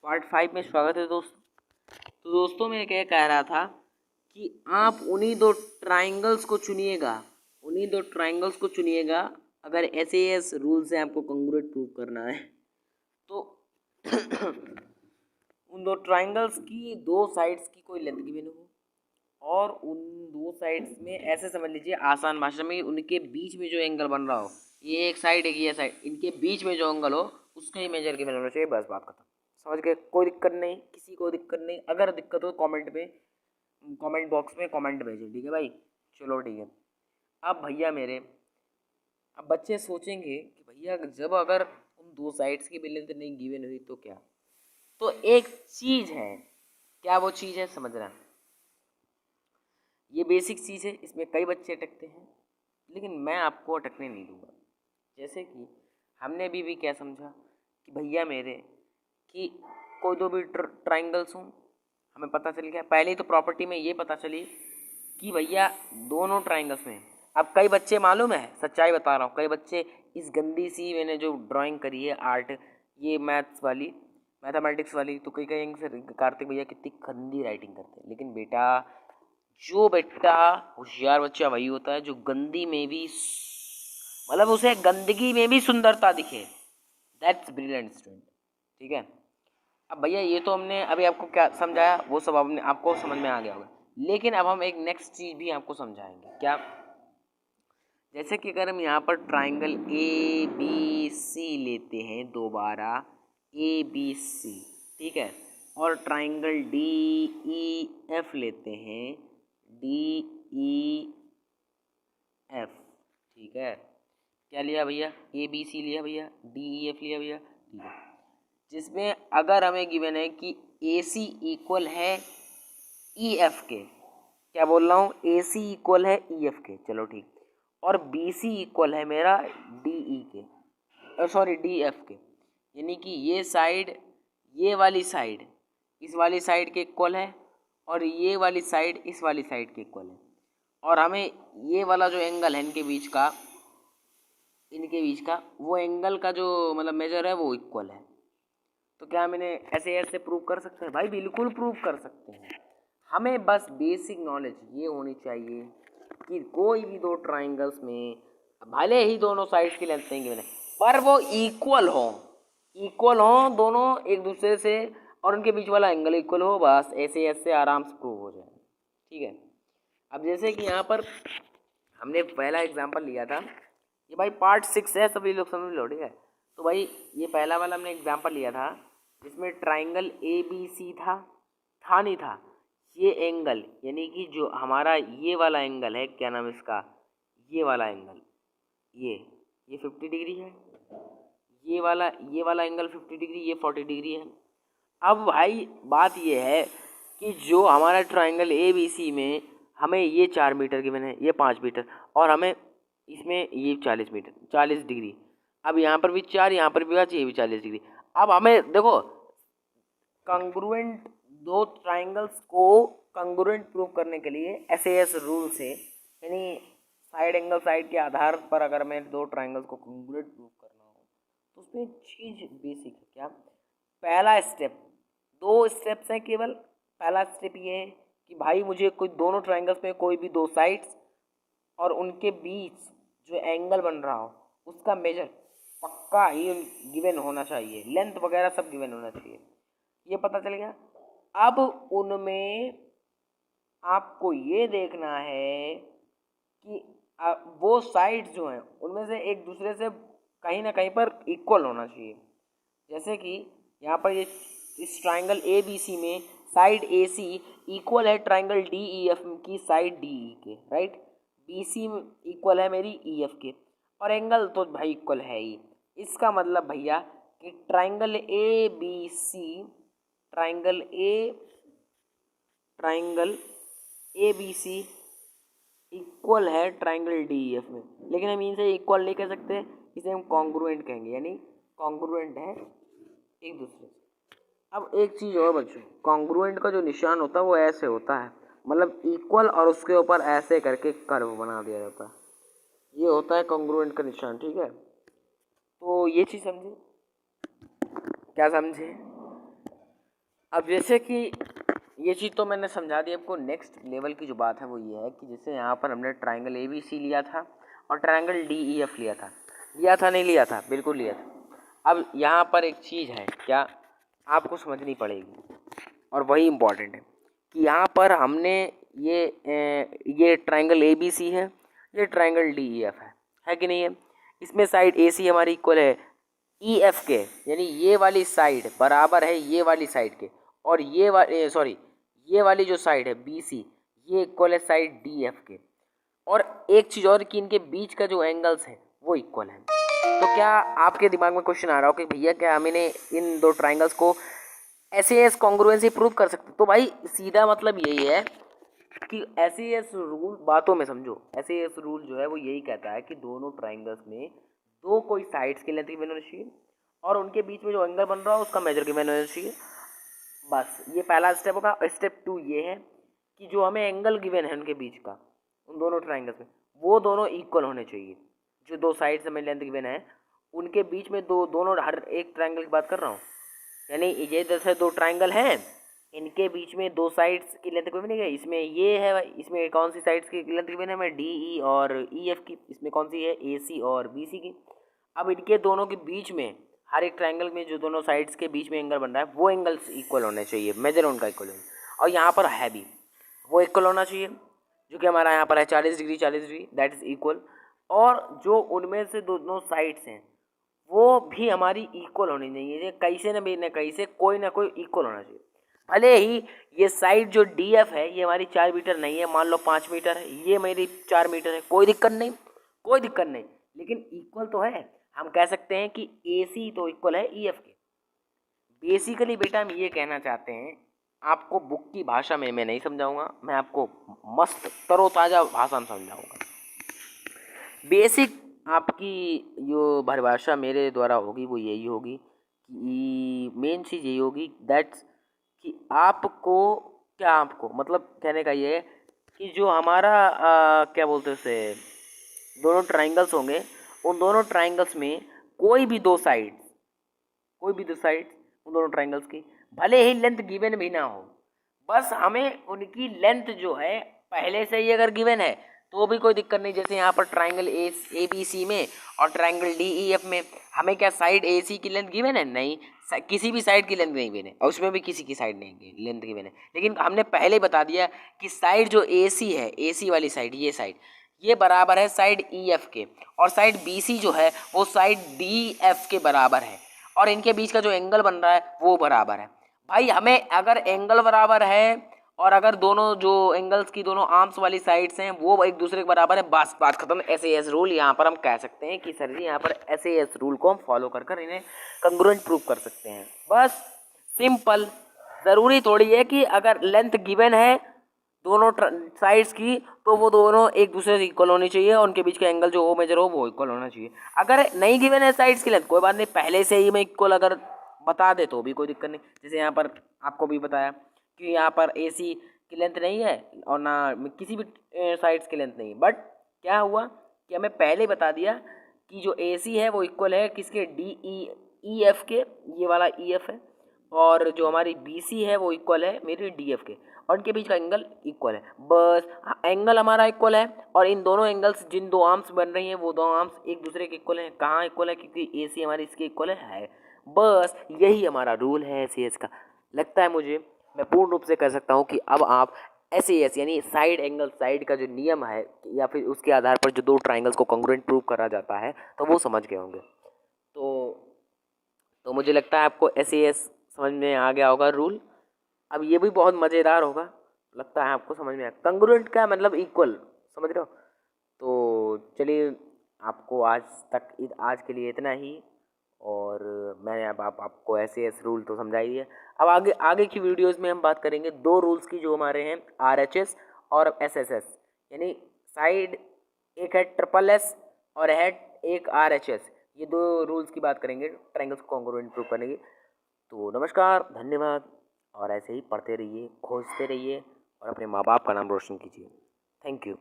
Part 5 में स्वागत है दोस्तों। तो दोस्तों मैं क्या कह रहा था कि आप उन्हीं दो ट्राइंगल्स को चुनिएगा अगर SAS रूल से आपको कंग्रुएंट प्रूव करना है तो उन दो ट्राइंगल्स की दो साइड्स की कोई लेंथ गिवन हो और उन दो साइड्स में ऐसे समझ लीजिए आसान भाषा में उनके बीच में जो एंगल बन रहा हो, ये एक साइड एक ये साइड, इनके बीच में जो एंगल हो उसका ही मेजर गिवन होना चाहिए। बस बात खत्म। समझ गए? कोई दिक्कत नहीं, किसी को दिक्कत नहीं। अगर दिक्कत हो कमेंट बॉक्स में कमेंट भेजें, ठीक है भाई? चलो ठीक है। अब भैया मेरे, अब बच्चे सोचेंगे कि भैया जब अगर उन दो साइड्स की लेंथ नहीं गिवन हुई तो क्या? तो एक चीज़ है, क्या वो चीज़ है समझना। ये बेसिक चीज़ है, इसमें कई बच्चे अटकते हैं लेकिन मैं आपको अटकने नहीं दूंगा। जैसे कि हमने अभी भी क्या समझा कि भैया मेरे कि कोई दो भी ट्राइंगल्स हों, हमें पता चल गया। पहले तो प्रॉपर्टी में ये पता चली कि भैया दोनों ट्राइंगल्स में। अब कई बच्चे, मालूम है सच्चाई बता रहा हूँ, कई बच्चे इस गंदी सी मैंने जो ड्राइंग करी है आर्ट, ये मैथ्स वाली, मैथमेटिक्स वाली, तो कई कहेंगे सर कार्तिक भैया कितनी गंदी राइटिंग करते हैं। लेकिन बेटा होशियार बच्चा वही होता है जो गंदी में भी, मतलब उसे गंदगी में भी सुंदरता दिखे। That's brilliant student. ठीक है। अब भैया ये तो हमने अभी आपको क्या समझाया वो सब हमने आपको समझ में आ गया होगा, लेकिन अब हम एक नेक्स्ट चीज भी आपको समझाएंगे। क्या? जैसे कि अगर हम यहाँ पर ट्राइंगल ABC लेते हैं दोबारा, ABC, ठीक है, और ट्राइंगल DEF लेते हैं, DEF, ठीक है। क्या लिया भैया? ABC लिया भैया, DEF लिया भैया, ठीक है। जिसमें अगर हमें गिवन है कि AC इक्वल है EF के, क्या बोल रहा हूँ, AC इक्वल है EF के, चलो ठीक, और BC इक्वल है मेरा DE के, सॉरी DF के, यानी कि ये साइड, ये वाली साइड इस वाली साइड के इक्वल है और ये वाली साइड इस वाली साइड के इक्वल है, और हमें ये वाला जो एंगल है इनके बीच का वो एंगल का जो मतलब मेजर है वो इक्वल है। तो क्या हम इन्हें ऐसे प्रूव कर सकते हैं? भाई बिल्कुल प्रूव कर सकते हैं। हमें बस बेसिक नॉलेज ये होनी चाहिए कि कोई भी दो ट्राइंगल्स में भले ही दोनों साइड्स की लेंथ नहीं गिवन है पर वो इक्वल हो दोनों एक दूसरे से, और उनके बीच वाला एंगल इक्वल हो, बस ऐसे आराम से प्रूव हो जाए। ठीक है। अब जैसे कि यहाँ पर हमने पहला एग्जाम्पल लिया था, ये भाई पार्ट 6 है, सभी लोग समझ लो, ठीक है। तो भाई ये पहला वाला हमने एग्जाम्पल लिया था जिसमें ट्राइंगल ABC था नहीं था, ये एंगल यानी कि जो हमारा ये वाला एंगल है, क्या नाम इसका, ये वाला एंगल, ये 50 डिग्री है, ये वाला एंगल 50 डिग्री, ये 40 डिग्री है। अब भाई बात ये है कि जो हमारा ट्राइंगल ABC में हमें ये 4 मीटर गिवन है, ये 5 मीटर, और हमें इसमें ये 40 मीटर, 40 डिग्री। अब यहाँ पर भी 4, यहाँ पर भी 5, ये भी 40 डिग्री। अब हमें देखो कंग्रुएंट दो ट्राइंगल्स को कंग्रुएंट प्रूव करने के लिए SAS रूल से, यानी साइड एंगल साइड के आधार पर अगर मैं दो ट्राइंगल्स को कंग्रुएंट प्रूव करना हो तो उसमें एक चीज बेसिक है। क्या? पहला स्टेप, दो स्टेप्स हैं केवल। पहला स्टेप ये है कि भाई मुझे कोई दोनों ट्राइंगल्स में कोई भी दो साइड्स और उनके बीच जो एंगल बन रहा हो उसका मेजर पक्का ही गिवन होना चाहिए, लेंथ वगैरह सब गिवन होना चाहिए। ये पता चल गया। अब उनमें आपको ये देखना है कि वो साइड्स जो हैं उनमें से एक दूसरे से कहीं ना कहीं पर इक्वल होना चाहिए। जैसे कि यहाँ पर ये इस ट्राइंगल ABC में साइड AC इक्वल है ट्राइंगल DEF की साइड DE के, राइट। BC इक्वल है मेरी EF के, और एंगल तो भाई इक्वल है ही। इसका मतलब भैया कि ट्राइंगल ABC इक्वल है ट्राइंगल DEF में, लेकिन हम इनसे इक्वल नहीं कह सकते, इसे हम कॉन्ग्रुएंट कहेंगे, यानी कॉन्ग्रुएंट है एक दूसरे से। अब एक चीज़ और बच्चों, कॉन्ग्रुएंट का जो निशान होता है वो ऐसे होता है, मतलब इक्वल और उसके ऊपर ऐसे करके कर्व बना दिया जाता है, ये होता है कॉन्ग्रुएंट का निशान। ठीक है, तो ये चीज़ समझे? क्या समझे? अब जैसे कि ये चीज़ तो मैंने समझा दी आपको। नेक्स्ट लेवल की जो बात है वो ये है कि जैसे यहाँ पर हमने ट्राइंगल ABC लिया था और ट्राइंगल DEF लिया था नहीं लिया था, बिल्कुल लिया था। अब यहाँ पर एक चीज़ है क्या आपको समझनी पड़ेगी और वही इम्पॉर्टेंट है कि यहाँ पर हमने ये ट्राइंगल ABC है, ये ट्राइंगल DEF है कि नहीं है। इसमें साइड AC हमारी इक्वल है EF के, यानी ये वाली साइड बराबर है ये वाली साइड के, और ये वाली जो साइड है BC ये इक्वल है साइड DF के। और एक चीज़ और कि इनके बीच का जो एंगल्स है वो इक्वल है। तो क्या आपके दिमाग में क्वेश्चन आ रहा हो कि भैया क्या हम इन्हें इन दो ट्राइंगल्स को SAS कॉन्ग्रुएंसी प्रूव कर सकते? तो भाई सीधा मतलब यही है कि SAS रूल बातों में समझो। SAS रूल जो है वो यही कहता है कि दोनों ट्राइंगल्स में दो कोई साइड्स की लेंथ गिवन होनी चाहिए और उनके बीच में जो एंगल बन रहा है उसका मेजर गिवन होना चाहिए। बस ये पहला स्टेप होगा। स्टेप 2 ये है कि जो हमें एंगल गिवन है उनके बीच का, उन दोनों ट्राइंगल्स में, वो दोनों इक्वल होने चाहिए। जो दो साइड्स हमें लेंथ गिवन है उनके बीच में दोनों हर एक ट्राइंगल की बात कर रहा हूँ, यानी ये जैसे दो ट्राइंगल हैं इनके बीच में दो साइड्स की लेंथ गिवन है। इसमें ये है, इसमें कौन सी साइड्स की लेंथ गिवन है हमें DE और EF की, इसमें कौन सी है AC और BC की। अब इनके दोनों के बीच में हर एक ट्राइंगल में जो दोनों साइड्स के बीच में एंगल बन रहा है वो एंगल्स इक्वल होने चाहिए, मेजर उनका इक्वल होना, और यहाँ पर है भी वो इक्वल होना चाहिए, जो कि हमारा यहाँ पर है 40 degree 40 degree, that is equal. और जो उनमें से दोनों साइड्स हैं वो भी हमारी इक्वल होनी चाहिए, कैसे न कैसे कोई ना कोई इक्वल होना चाहिए। भले ही ये साइड जो DF है ये हमारी 4 मीटर नहीं है, मान लो 5 मीटर है, ये मेरी 4 मीटर है, कोई दिक्कत नहीं, कोई दिक्कत नहीं, लेकिन इक्वल तो है। हम कह सकते हैं कि AC तो इक्वल है EF के। बेसिकली बेटा हम ये कहना चाहते हैं, आपको बुक की भाषा में मैं नहीं समझाऊंगा, मैं आपको मस्त तरोताज़ा भाषा में समझाऊंगा। बेसिक आपकी जो परिभाषा मेरे द्वारा होगी वो यही होगी कि मेन चीज़ यही होगी दैट्स कि आपको क्या, आपको मतलब कहने का ये है कि जो हमारा क्या बोलते हैं उसे, दोनों ट्राइंगल्स होंगे, उन दोनों ट्राइंगल्स में कोई भी दो साइड्स उन दोनों ट्राइंगल्स की भले ही लेंथ गिवन भी ना हो, बस हमें उनकी लेंथ जो है पहले से ही अगर गिवन है तो भी कोई दिक्कत नहीं। जैसे यहाँ पर ट्राइंगल ABC में और ट्राइंगल DEF में हमें क्या साइड AC की लेंथ गिवन है? नहीं, किसी भी साइड की लेंथ नहीं गिवन है, और उसमें भी किसी की साइड नहीं लेंथ गिवन है। लेकिन हमने पहले बता दिया कि साइड जो AC है, AC वाली साइड, ये साइड ये बराबर है साइड EF के, और साइड BC जो है वो साइड DF के बराबर है, और इनके बीच का जो एंगल बन रहा है वो बराबर है। भाई हमें अगर एंगल बराबर है और अगर दोनों जो एंगल्स की दोनों आर्म्स वाली साइड्स हैं वो एक दूसरे के बराबर है, बस बात खत्म। SAS रूल यहाँ पर हम कह सकते हैं कि सर जी यहाँ पर SAS रूल को हम फॉलो कर इन्हें कंग्रुएंट प्रूव कर सकते हैं, बस सिंपल। ज़रूरी थोड़ी है कि अगर लेंथ गिवन है दोनों साइड्स की तो वो दोनों एक दूसरे से इक्वल होनी चाहिए और उनके बीच का एंगल जो वो मेजर हो वो इक्वल होना चाहिए। अगर नहीं गिवन है साइड्स की लेंथ, कोई बात नहीं, पहले से ही मैं इक्वल अगर बता दे तो भी कोई दिक्कत नहीं। जैसे यहाँ पर आपको भी बताया कि यहाँ पर AC की लेंथ नहीं है और ना किसी भी साइड्स की लेंथ नहीं है, बट क्या हुआ कि हमें पहले बता दिया कि जो AC है वो इक्वल है किसके, EF के, ये वाला EF है, और जो हमारी BC है वो इक्वल है मेरी DF के, और इनके बीच का एंगल इक्वल है। बस एंगल हमारा इक्वल है और इन दोनों एंगल्स जिन दो आर्म्स बन रही हैं वो दो आर्म्स एक दूसरे के इक्वल हैं। कहाँ इक्वल है? क्योंकि AC हमारी इसके इक्वल है। बस यही हमारा रूल है SAS का। लगता है मुझे मैं पूर्ण रूप से कह सकता हूँ कि अब आप SAS यानी साइड एंगल साइड का जो नियम है या फिर उसके आधार पर जो दो ट्राइंगल्स को कॉन्ग्रुएंट प्रूव करा जाता है तो वो समझ गए होंगे। तो मुझे लगता है आपको SAS समझ में आ गया होगा रूल। अब ये भी बहुत मज़ेदार होगा, लगता है आपको समझ में आया। कंग्रुएंट का मतलब इक्वल, समझ रहे हो? तो चलिए आपको आज के लिए इतना ही, और मैंने अब आपको SAS रूल तो समझा ही दिया। अब आगे की वीडियोस में हम बात करेंगे दो रूल्स की जो हमारे हैं RHS और SSS, यानी साइड एक है SSS और है एक RHS, ये दो रूल्स की बात करेंगे ट्रायंगल्स को कॉन्ग्रुएंट प्रूव करने की। तो नमस्कार, धन्यवाद, और ऐसे ही पढ़ते रहिए, खोजते रहिए और अपने माँ बाप का नाम रोशन कीजिए। Thank you.